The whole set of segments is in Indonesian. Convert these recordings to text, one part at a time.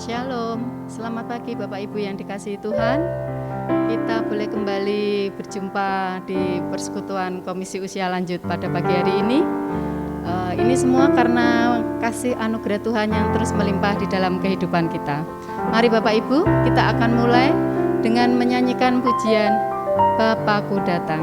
Shalom, selamat pagi Bapak Ibu yang dikasihi Tuhan. Kita boleh kembali berjumpa di persekutuan Komisi Usia Lanjut pada pagi hari ini. Ini semua karena kasih anugerah Tuhan yang terus melimpah di dalam kehidupan kita. Mari Bapak Ibu, kita akan mulai dengan menyanyikan pujian Bapakku Datang.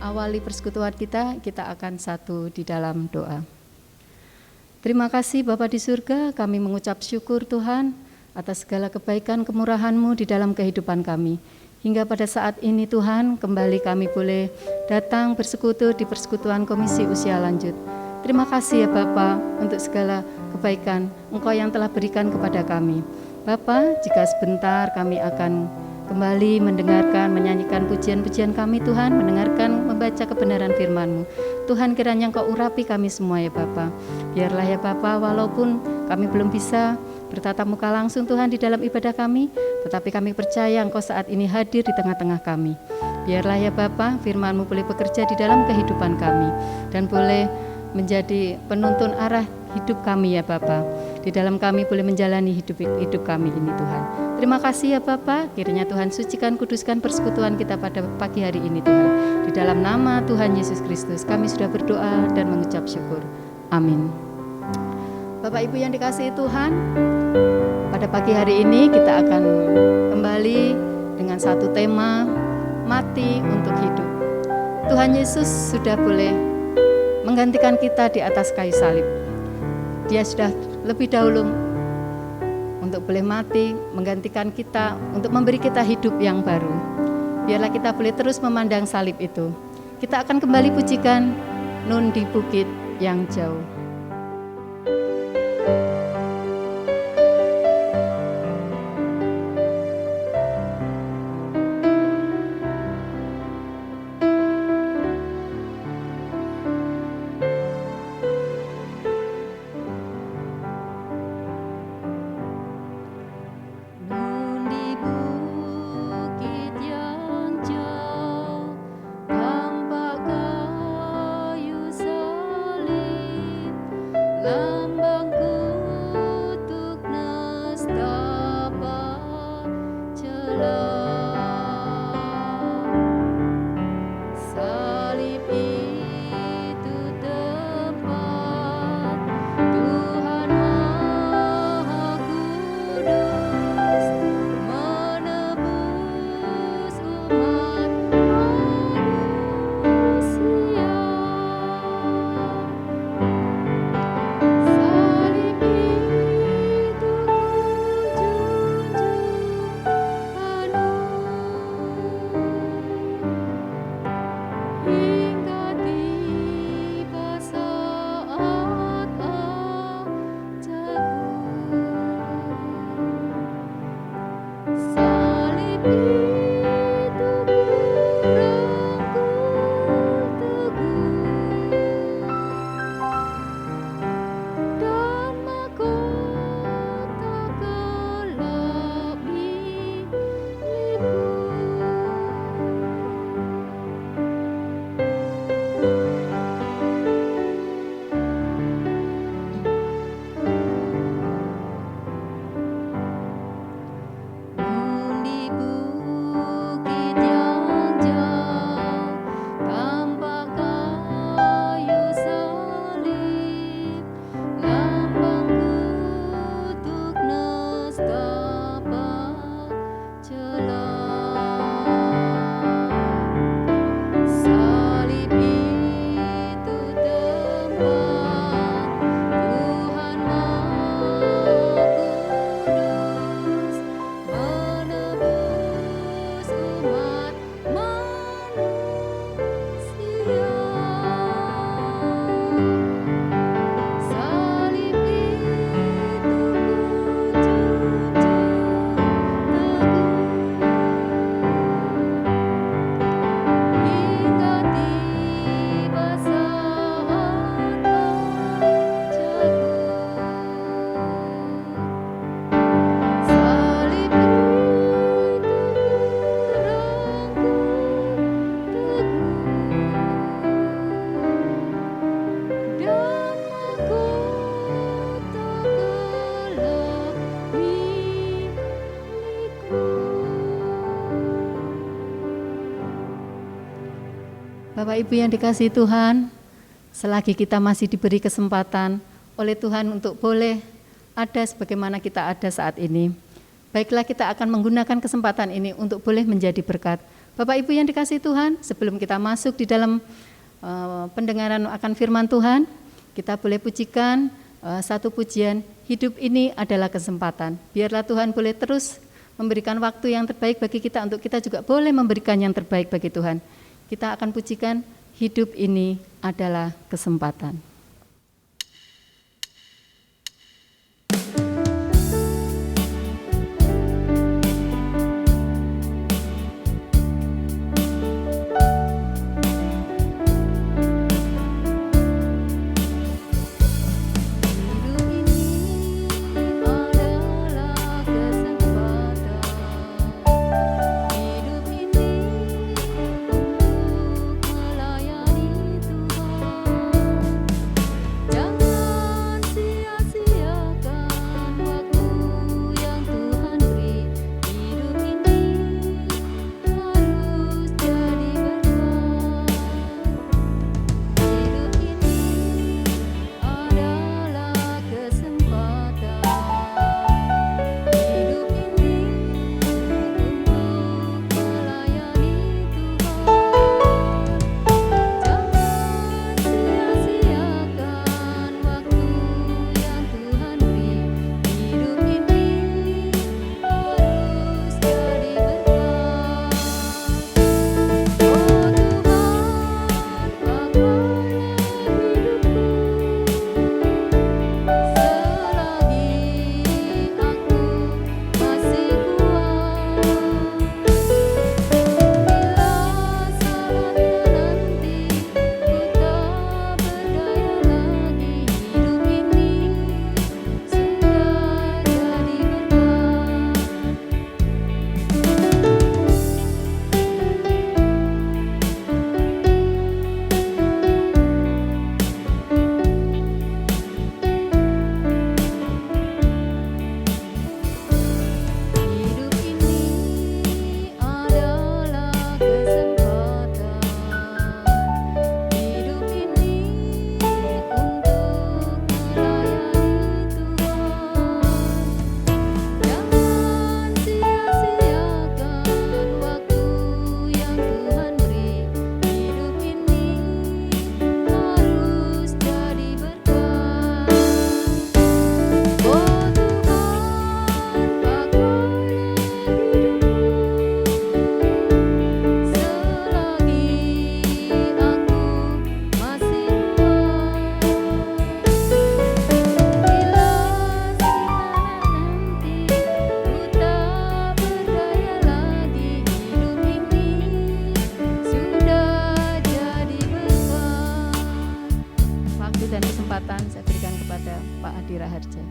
Awali persekutuan kita akan satu di dalam doa. Terima kasih Bapa di surga, kami mengucap syukur Tuhan atas segala kebaikan kemurahan-Mu di dalam kehidupan kami. Hingga pada saat ini Tuhan, kembali kami boleh datang bersekutu di persekutuan Komisi Usia Lanjut. Terima kasih ya Bapa untuk segala kebaikan Engkau yang telah berikan kepada kami. Bapa, jika sebentar kami akan kembali mendengarkan, menyanyikan pujian-pujian kami Tuhan, mendengarkan, membaca kebenaran firman-Mu. Tuhan, kiranya Engkau urapi kami semua ya Bapa. Biarlah ya Bapa, walaupun kami belum bisa bertatap muka langsung Tuhan di dalam ibadah kami, tetapi kami percaya Engkau saat ini hadir di tengah-tengah kami. Biarlah ya Bapa, firman-Mu boleh bekerja di dalam kehidupan kami dan boleh menjadi penuntun arah hidup kami ya Bapa. Di dalam kami boleh menjalani hidup kami ini Tuhan. Terima kasih ya Bapa, kiranya Tuhan sucikan, kuduskan persekutuan kita pada pagi hari ini Tuhan. Di dalam nama Tuhan Yesus Kristus kami sudah berdoa dan mengucap syukur. Amin. Bapak Ibu yang dikasihi Tuhan, pada pagi hari ini kita akan kembali dengan satu tema, mati untuk hidup. Tuhan Yesus sudah boleh menggantikan kita di atas kayu salib. Dia sudah lebih dahulu untuk boleh mati, menggantikan kita, untuk memberi kita hidup yang baru. Biarlah kita boleh terus memandang salib itu. Kita akan kembali pujikan Nun di Bukit yang Jauh. Bapak Ibu yang dikasihi Tuhan, selagi kita masih diberi kesempatan oleh Tuhan untuk boleh ada sebagaimana kita ada saat ini, baiklah kita akan menggunakan kesempatan ini untuk boleh menjadi berkat. Bapak Ibu yang dikasihi Tuhan, sebelum kita masuk di dalam pendengaran akan firman Tuhan, kita boleh pujikan satu pujian, hidup ini adalah kesempatan. Biarlah Tuhan boleh terus memberikan waktu yang terbaik bagi kita untuk kita juga boleh memberikan yang terbaik bagi Tuhan. Kita akan pujikan hidup ini adalah kesempatan. dan kesempatan saya berikan kepada Pak Adi Raharja.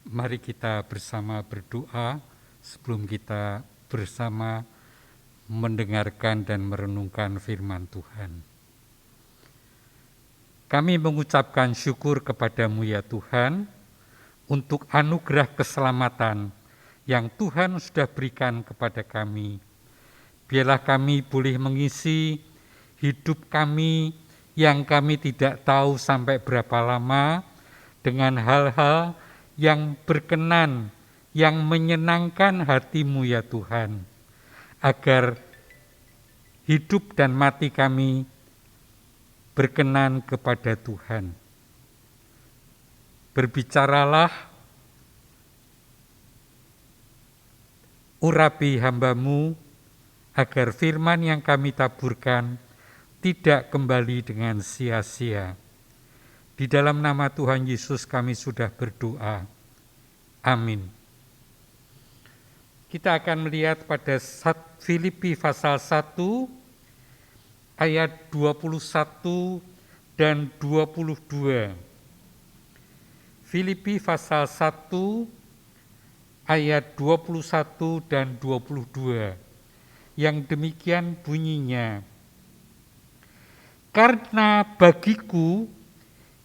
Mari kita bersama berdoa sebelum kita bersama mendengarkan dan merenungkan firman Tuhan. Kami mengucapkan syukur kepadamu ya Tuhan untuk anugerah keselamatan yang Tuhan sudah berikan kepada kami. Biarlah kami boleh mengisi hidup kami yang kami tidak tahu sampai berapa lama dengan hal-hal yang berkenan, yang menyenangkan hati-Mu ya Tuhan, agar hidup dan mati kami berkenan kepada Tuhan. Berbicaralah, urapi hamba-Mu, agar firman yang kami taburkan tidak kembali dengan sia-sia. Di dalam nama Tuhan Yesus kami sudah berdoa. Amin. Kita akan melihat pada Filipi pasal 1 ayat 21 dan 22. Filipi pasal 1 ayat 21 dan 22. Yang demikian bunyinya. Karena bagiku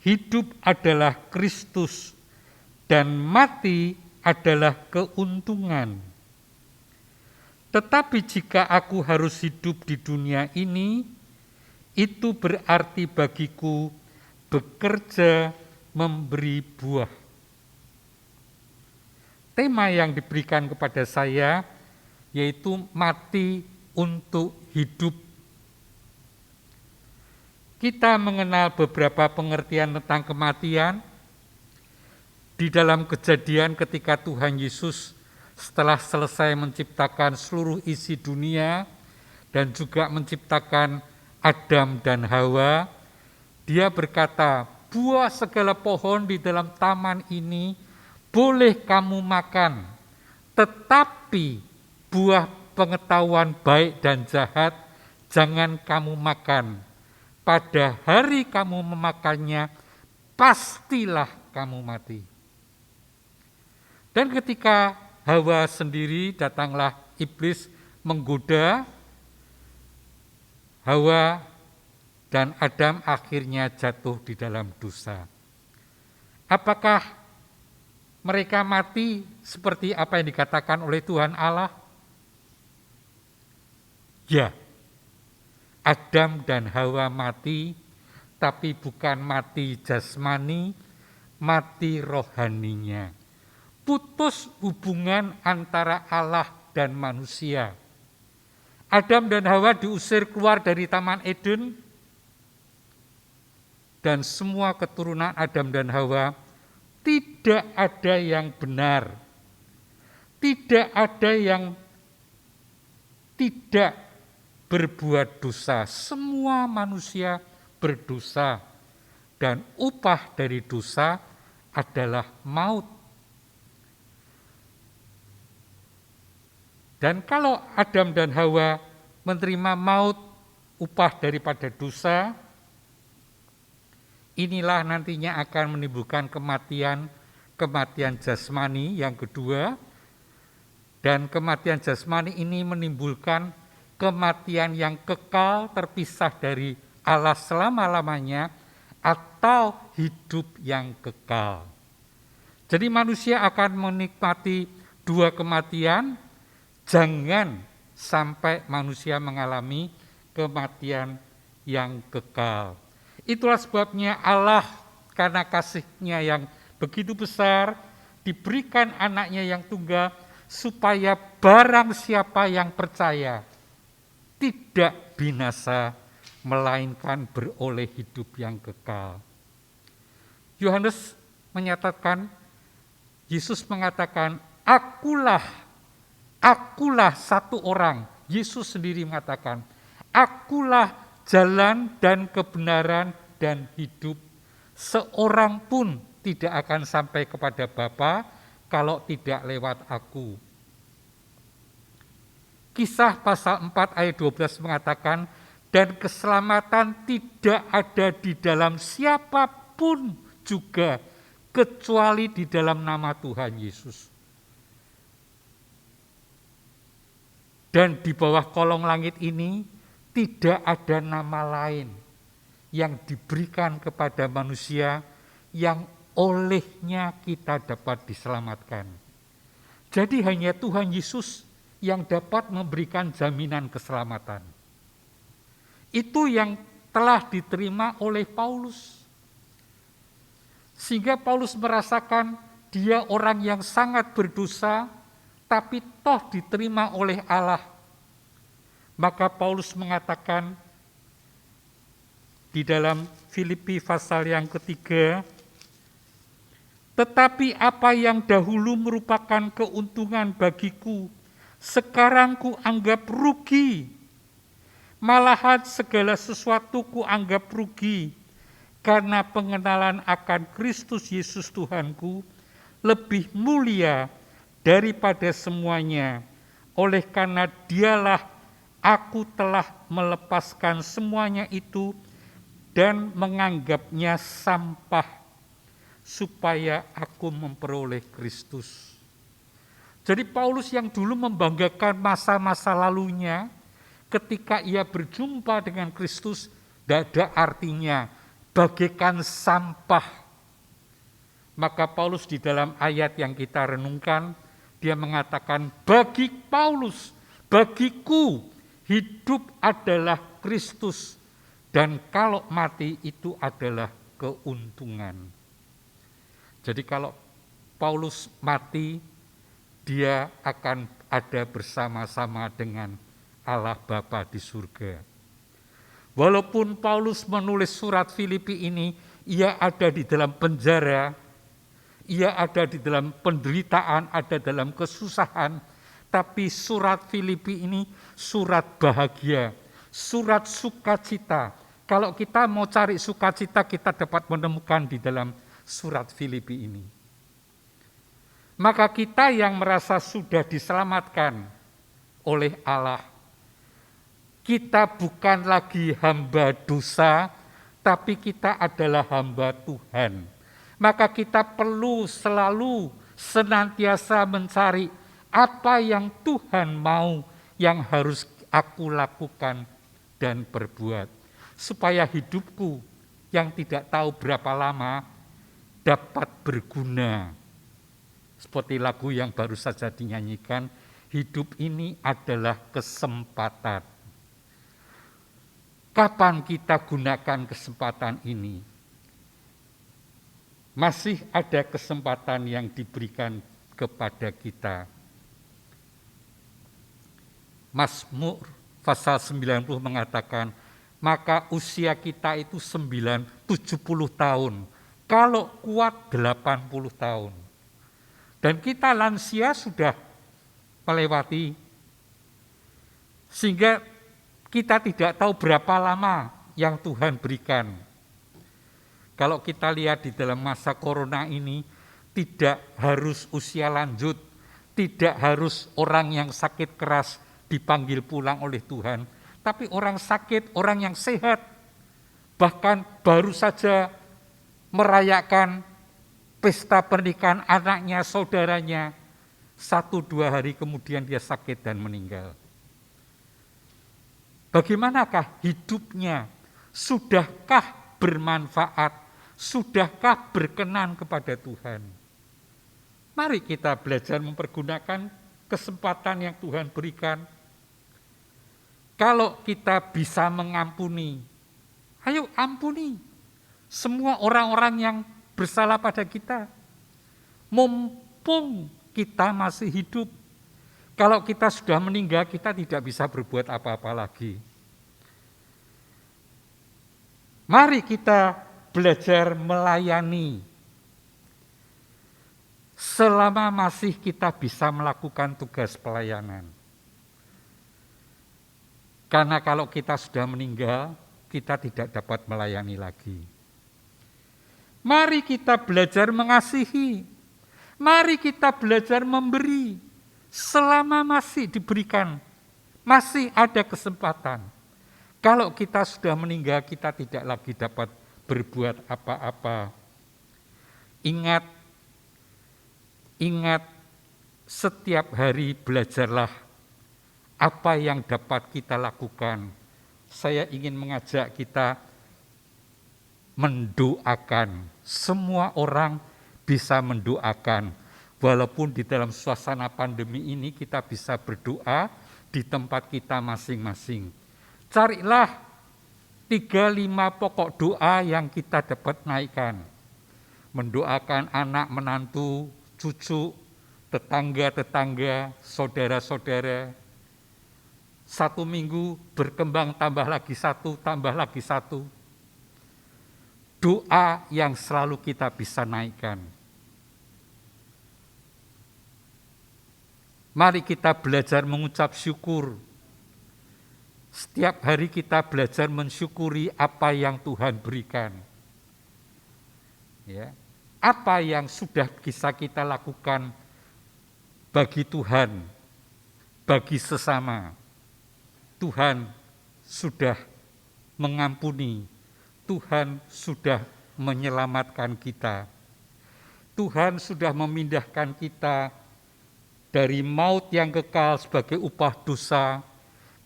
hidup adalah Kristus dan mati adalah keuntungan. Tetapi jika aku harus hidup di dunia ini, itu berarti bagiku bekerja memberi buah. Tema yang diberikan kepada saya yaitu mati untuk hidup. Kita mengenal beberapa pengertian tentang kematian di dalam Kejadian ketika Tuhan Yesus setelah selesai menciptakan seluruh isi dunia dan juga menciptakan Adam dan Hawa, Dia berkata, buah segala pohon di dalam taman ini boleh kamu makan, tetapi buah pengetahuan baik dan jahat jangan kamu makan. Pada hari kamu memakannya, pastilah kamu mati. Dan ketika Hawa sendiri, datanglah iblis menggoda Hawa, dan Adam akhirnya jatuh di dalam dosa. Apakah mereka mati seperti apa yang dikatakan oleh Tuhan Allah? Ya. Adam dan Hawa mati, tapi bukan mati jasmani, mati rohaninya. Putus hubungan antara Allah dan manusia. Adam dan Hawa diusir keluar dari Taman Eden, dan semua keturunan Adam dan Hawa tidak ada yang benar, tidak ada yang tidak berbuat dosa. Semua manusia berdosa dan upah dari dosa adalah maut. Dan kalau Adam dan Hawa menerima maut, upah daripada dosa, inilah nantinya akan menimbulkan kematian jasmani yang kedua, dan kematian jasmani ini menimbulkan kematian yang kekal terpisah dari Allah selama-lamanya atau hidup yang kekal. Jadi manusia akan menikmati dua kematian, jangan sampai manusia mengalami kematian yang kekal. Itulah sebabnya Allah karena kasih-Nya yang begitu besar diberikan anaknya yang tunggal supaya barang siapa yang percaya tidak binasa, melainkan beroleh hidup yang kekal. Yohanes menyatakan, Yesus mengatakan, akulah satu orang. Yesus sendiri mengatakan, akulah jalan dan kebenaran dan hidup. Seorang pun tidak akan sampai kepada Bapa kalau tidak lewat aku. Kisah pasal 4 ayat 12 mengatakan, dan keselamatan tidak ada di dalam siapapun juga, kecuali di dalam nama Tuhan Yesus. Dan di bawah kolong langit ini tidak ada nama lain yang diberikan kepada manusia yang olehnya kita dapat diselamatkan. Jadi hanya Tuhan Yesus yang dapat memberikan jaminan keselamatan. Itu yang telah diterima oleh Paulus. Sehingga Paulus merasakan dia orang yang sangat berdosa, tapi toh diterima oleh Allah. Maka Paulus mengatakan di dalam Filipi pasal yang ketiga, tetapi apa yang dahulu merupakan keuntungan bagiku, sekarang ku anggap rugi. Malahan segala sesuatu ku anggap rugi, karena pengenalan akan Kristus Yesus Tuhanku lebih mulia daripada semuanya. Oleh karena dialah aku telah melepaskan semuanya itu dan menganggapnya sampah, supaya aku memperoleh Kristus. Jadi Paulus yang dulu membanggakan masa-masa lalunya, ketika ia berjumpa dengan Kristus, tidak ada artinya, bagaikan sampah. Maka Paulus di dalam ayat yang kita renungkan, dia mengatakan, bagi Paulus, bagiku, hidup adalah Kristus, dan kalau mati itu adalah keuntungan. Jadi kalau Paulus mati, dia akan ada bersama-sama dengan Allah Bapa di surga. Walaupun Paulus menulis surat Filipi ini, ia ada di dalam penjara, ia ada di dalam penderitaan, ada dalam kesusahan, tapi surat Filipi ini surat bahagia, surat sukacita. Kalau kita mau cari sukacita, kita dapat menemukan di dalam surat Filipi ini. Maka kita yang merasa sudah diselamatkan oleh Allah, kita bukan lagi hamba dosa, tapi kita adalah hamba Tuhan. Maka kita perlu selalu senantiasa mencari apa yang Tuhan mau, yang harus aku lakukan dan berbuat, supaya hidupku yang tidak tahu berapa lama dapat berguna. Seperti lagu yang baru saja dinyanyikan, hidup ini adalah kesempatan. Kapan kita gunakan kesempatan ini? Masih ada kesempatan yang diberikan kepada kita. Mazmur pasal 90 mengatakan, maka usia kita itu 70 tahun. Kalau kuat 80 tahun. Dan kita lansia sudah melewati. Sehingga kita tidak tahu berapa lama yang Tuhan berikan. Kalau kita lihat di dalam masa corona ini, tidak harus usia lanjut, tidak harus orang yang sakit keras dipanggil pulang oleh Tuhan. Tapi orang sakit, orang yang sehat, bahkan baru saja merayakan pesta pernikahan anaknya, saudaranya, 1-2 hari kemudian dia sakit dan meninggal. Bagaimanakah hidupnya? Sudahkah bermanfaat? Sudahkah berkenan kepada Tuhan? Mari kita belajar mempergunakan kesempatan yang Tuhan berikan. Kalau kita bisa mengampuni, ayo ampuni semua orang-orang yang bersalah pada kita. Mumpung kita masih hidup. Kalau kita sudah meninggal, kita tidak bisa berbuat apa-apa lagi. Mari kita belajar melayani. Selama masih kita bisa melakukan tugas pelayanan. Karena kalau kita sudah meninggal, kita tidak dapat melayani lagi. Mari kita belajar mengasihi. Mari kita belajar memberi. Selama masih diberikan Masih ada kesempatan. Kalau kita sudah meninggal, kita tidak lagi dapat berbuat apa-apa. Ingat, setiap hari belajarlah apa yang dapat kita lakukan. Saya ingin mengajak kita mendoakan. Semua orang bisa mendoakan. Walaupun di dalam suasana pandemi ini kita bisa berdoa di tempat kita masing-masing. Carilah 3-5 pokok doa yang kita dapat naikkan. Mendoakan anak, menantu, cucu, tetangga-tetangga, saudara-saudara. 1 minggu berkembang tambah lagi satu. Doa yang selalu kita bisa naikkan. Mari kita belajar mengucap syukur. Setiap hari kita belajar mensyukuri apa yang Tuhan berikan. Ya, apa yang sudah bisa kita lakukan bagi Tuhan, bagi sesama. Tuhan sudah mengampuni, Tuhan sudah menyelamatkan kita. Tuhan sudah memindahkan kita dari maut yang kekal sebagai upah dosa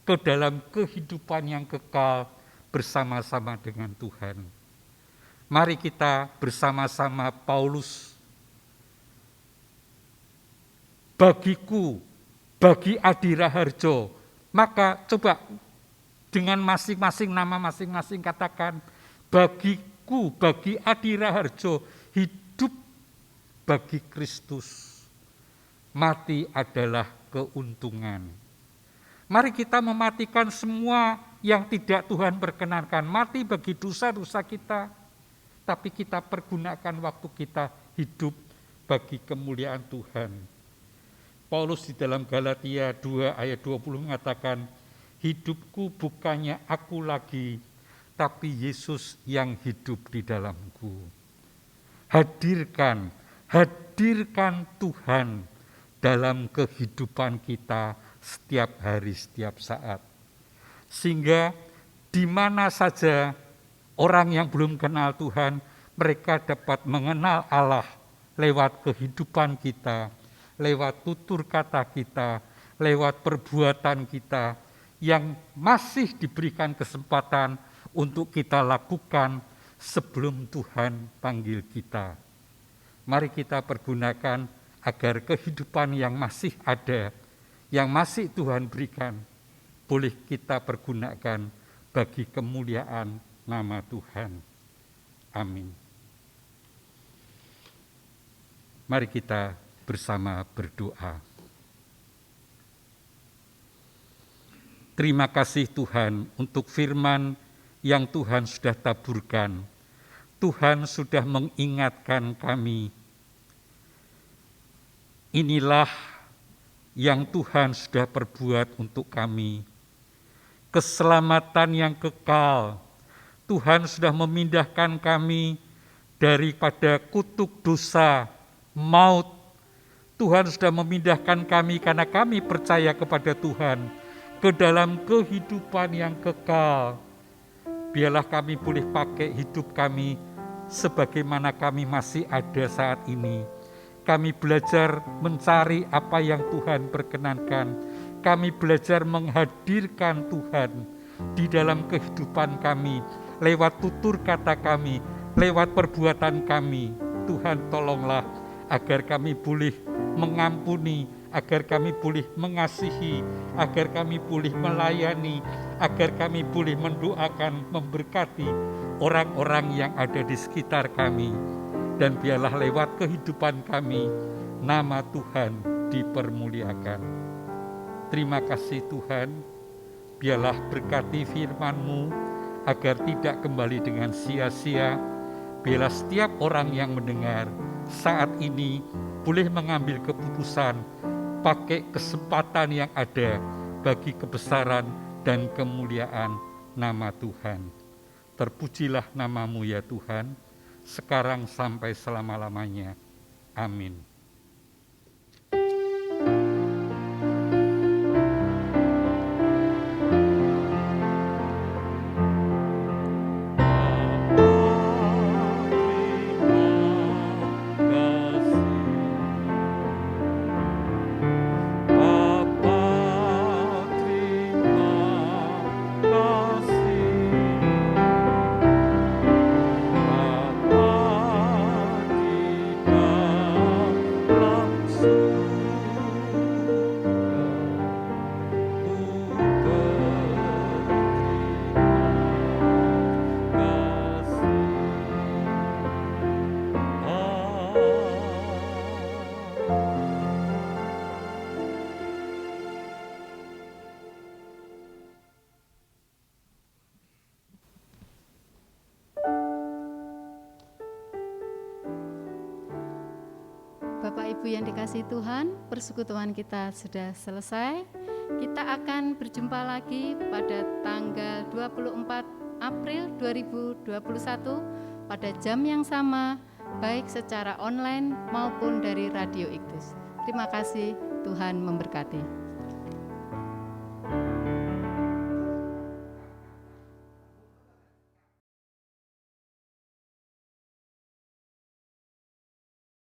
ke dalam kehidupan yang kekal bersama-sama dengan Tuhan. Mari kita bersama-sama Paulus. Bagiku, bagi Adi Raharjo, maka coba dengan masing-masing nama masing-masing katakan, bagiku, bagi Adi Raharjo, hidup bagi Kristus, mati adalah keuntungan. Mari kita mematikan semua yang tidak Tuhan perkenankan. Mati bagi dosa-dosa kita, tapi kita pergunakan waktu kita hidup bagi kemuliaan Tuhan. Paulus di dalam Galatia 2 ayat 20 mengatakan, hidupku bukannya aku lagi, tapi Yesus yang hidup di dalamku. Hadirkan Tuhan dalam kehidupan kita setiap hari, setiap saat. Sehingga di mana saja orang yang belum kenal Tuhan, mereka dapat mengenal Allah lewat kehidupan kita, lewat tutur kata kita, lewat perbuatan kita, yang masih diberikan kesempatan untuk kita lakukan sebelum Tuhan panggil kita. Mari kita pergunakan agar kehidupan yang masih ada, yang masih Tuhan berikan, boleh kita pergunakan bagi kemuliaan nama Tuhan. Amin. Mari kita bersama berdoa. Terima kasih Tuhan untuk firman yang Tuhan sudah taburkan. Tuhan sudah mengingatkan kami. Inilah yang Tuhan sudah perbuat untuk kami. Keselamatan yang kekal. Tuhan sudah memindahkan kami daripada kutuk dosa, maut. Tuhan sudah memindahkan kami karena kami percaya kepada Tuhan ke dalam kehidupan yang kekal. Biarlah kami boleh pakai hidup kami sebagaimana kami masih ada saat ini. Kami belajar mencari apa yang Tuhan perkenankan. Kami belajar menghadirkan Tuhan di dalam kehidupan kami, lewat tutur kata kami, lewat perbuatan kami. Tuhan tolonglah agar kami boleh mengampuni, agar kami boleh mengasihi, agar kami boleh melayani, agar kami boleh mendoakan, memberkati orang-orang yang ada di sekitar kami. Dan biarlah lewat kehidupan kami, nama Tuhan dipermuliakan. Terima kasih Tuhan, biarlah berkati firman-Mu agar tidak kembali dengan sia-sia. Biarlah setiap orang yang mendengar saat ini boleh mengambil keputusan, pakai kesempatan yang ada bagi kebesaran dan kemuliaan nama Tuhan. Terpujilah nama-Mu ya Tuhan, sekarang sampai selama-lamanya. Amin. Ibu yang dikasihi Tuhan, persekutuan kita sudah selesai. Kita akan berjumpa lagi pada tanggal 24 April 2021 pada jam yang sama, baik secara online maupun dari Radio Iktus. Terima kasih, Tuhan memberkati.